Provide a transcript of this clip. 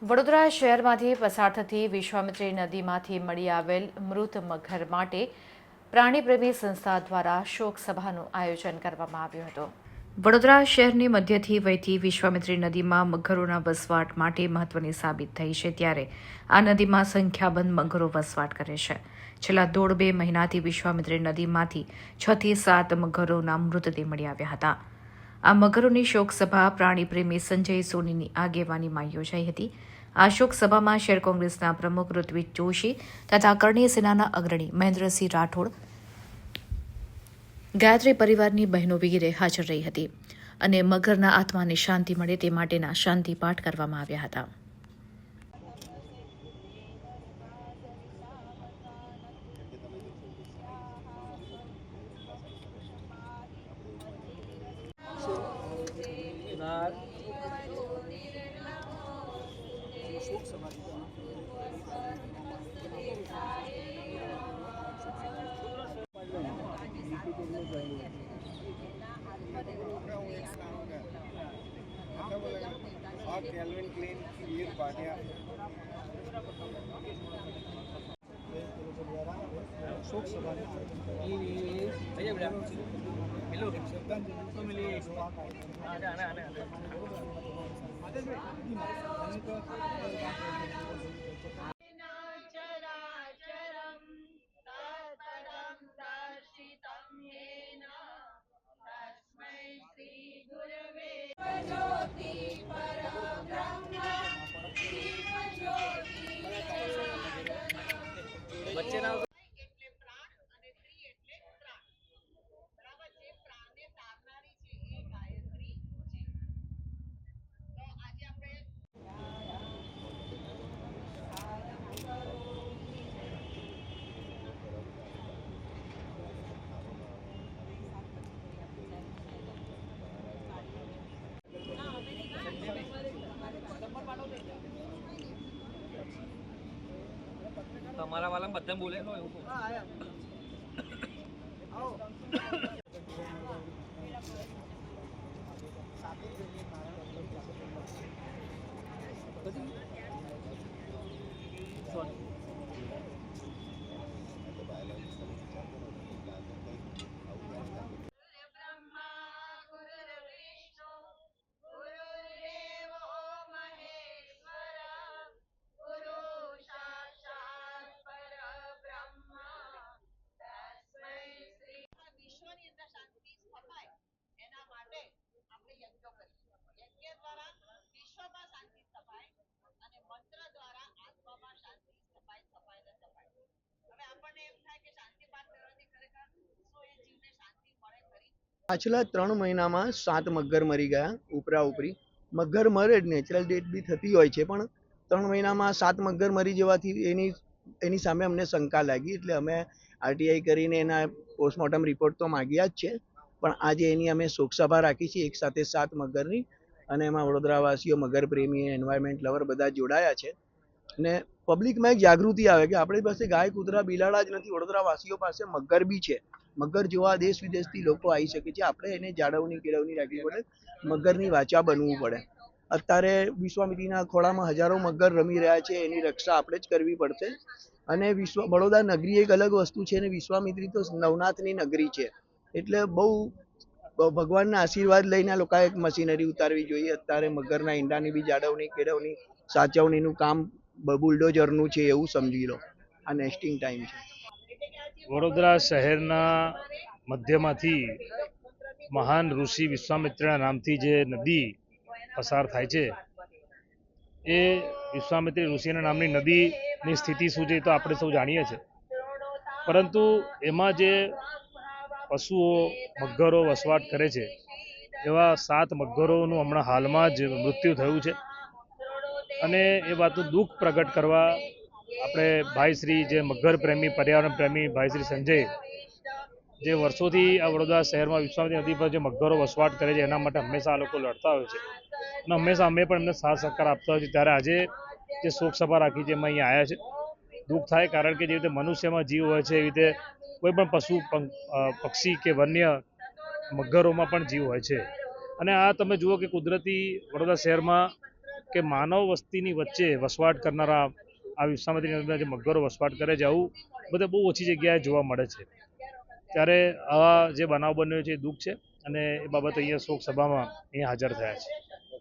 વડોદરા શહેરમાંથી પસાર થતી વિશ્વામિત્રી નદીમાંથી મળી આવેલ મૃત મગર માટે પ્રાણીપ્રેમી સંસ્થા દ્વારા શોક સભાનું આયોજન કરવામાં આવ્યું હતું। વડોદરા શહેરની મધ્યથી વહેતી વિશ્વામિત્રી નદીમાં મગરોના વસવાટ માટે મહત્વની સાબિત થઈ છે, ત્યારે આ નદીમાં સંખ્યાબંધ મગરો વસવાટ કરે છે। છેલ્લા 1.5-2 મહિનાથી વિશ્વામિત્રી નદીમાંથી 6 થી 7 મગરોના મૃતદેહ મળી આવ્યા હતા। આ મગરોની શોકસભા પ્રાણીપ્રેમી સંજય સોનીની આગેવાનીમાં યોજાઈ હતી। આ શોકસભામાં શહેર કોંગ્રેસના પ્રમુખ ઋત્વિજ જોશી તથા કરણી સેનાના અગ્રણી મહેન્દ્રસિંહ રાઠોડ, ગાયત્રી પરિવારની બહેનો વગેરે હાજર રહી હતી અને મગરના આત્માને શાંતિ મળે તે માટેના શાંતિ પાઠ કરવામાં આવ્યા હતા। Calvin Klein, Lir Bhatia. शोक सभा તમારા વાલા બધા બોલે નો એવું પાછલા 3 મહિનામાં 7 મગર મરી ગયા ઉપરા ઉપરી। મગર મરે જ નેચરલ ડેથ બી થતી હોય છે, પણ 3 મહિનામાં 7 મગર મરી જવાથી એની સામે અમને શંકા લાગી, એટલે અમે આરટીઆઈ કરીને એના પોસ્ટમોર્ટમ રિપોર્ટ તો માંગ્યા જ છે, પણ આજે એની અમે શોકસભા રાખી છે એક સાથે 7 મગરની, અને એમાં વડોદરાવાસીઓ, મગર પ્રેમી, એન્વાયરમેન્ટ લવર બધા જોડાયા છે અને પબ્લિકમાં એક જાગૃતિ આવે કે આપણી પાસે ગાય, કૂતરા, બિલાડા જ નથી, વડોદરાવાસીઓ પાસે મગર બી છે। મગર જોવા દેશ વિદેશથી લોકો આવી શકે છે, આપણે એને જાળવણી કેળવણી રાખવી પડે, મગરની વાચા બનવું પડે। અત્યારે વિશ્વામિત્રીના ખોળામાં હજારો મગર રમી રહ્યા છે, એની રક્ષા આપણે જ કરવી પડશે। અને બડોદરા નગરી એક અલગ વસ્તુ છે, અને વિશ્વામિત્રી તો નવનાથની નગરી છે, એટલે બહુ ભગવાનના આશીર્વાદ લઈને લોકોએ એક મશીનરી ઉતારવી જોઈએ। અત્યારે મગરના ઈંડાની બી જાળવણી કેળવણી સાચવણીનું કામ બુલડોઝરનું છે એવું સમજી લો, આ નેસ્ટિંગ ટાઈમ છે। વડોદરા શહેરના મધ્યમાંથી મહાન ઋષિ વિશ્વામિત્રના નામથી જે નદી પસાર થાય છે, એ વિશ્વામિત્રી ઋષિના નામની નદીની સ્થિતિ શું છે તો આપણે સૌ જાણીએ છીએ, પરંતુ એમાં જે પશુઓ, મગરો વસવાટ કરે છે, એવા 7 મગરોનું હમણાં હાલમાં જ મૃત્યુ થયું છે। અને એ વાતનું દુઃખ પ્રગટ કરવા આપણે ભાઈશ્રી, જે મગર પ્રેમી, પર્યાવરણ પ્રેમી ભાઈશ્રી સંજય, જે વર્ષોથી આ વડોદરા શહેરમાં વિશ્વામિત્રી નદી પર જે મગરો વસવાટ કરે છે એના માટે હંમેશા આ લોકો લડતા હોય છે, અને હંમેશા અમે પણ એમને સાથ સહકાર આપતા હોય છે। ત્યારે આજે જે શોકસભા રાખી છે એમાં અહીંયા આવ્યા છે। દુઃખ થાય, કારણ કે જે રીતે મનુષ્યમાં જીવ હોય છે, એવી રીતે કોઈ પણ પશુ, પક્ષી કે વન્ય મગરોમાં પણ જીવ હોય છે। અને આ તમે જુઓ કે કુદરતી વડોદરા શહેરમાં કે માનવ વસ્તીની વચ્ચે વસવાટ કરનારા આ વિશ્વામિત્રી નદીના જે મગરો વસવાટ કરે છે આવું બધે બહુ ઓછી જગ્યાએ જોવા મળે છે. ત્યારે આવા જે બનાવ બન્યો છે એ દુઃખ છે અને એ બાબતે અહીંયા શોક સભામાં અહીંયા હાજર થયા છે.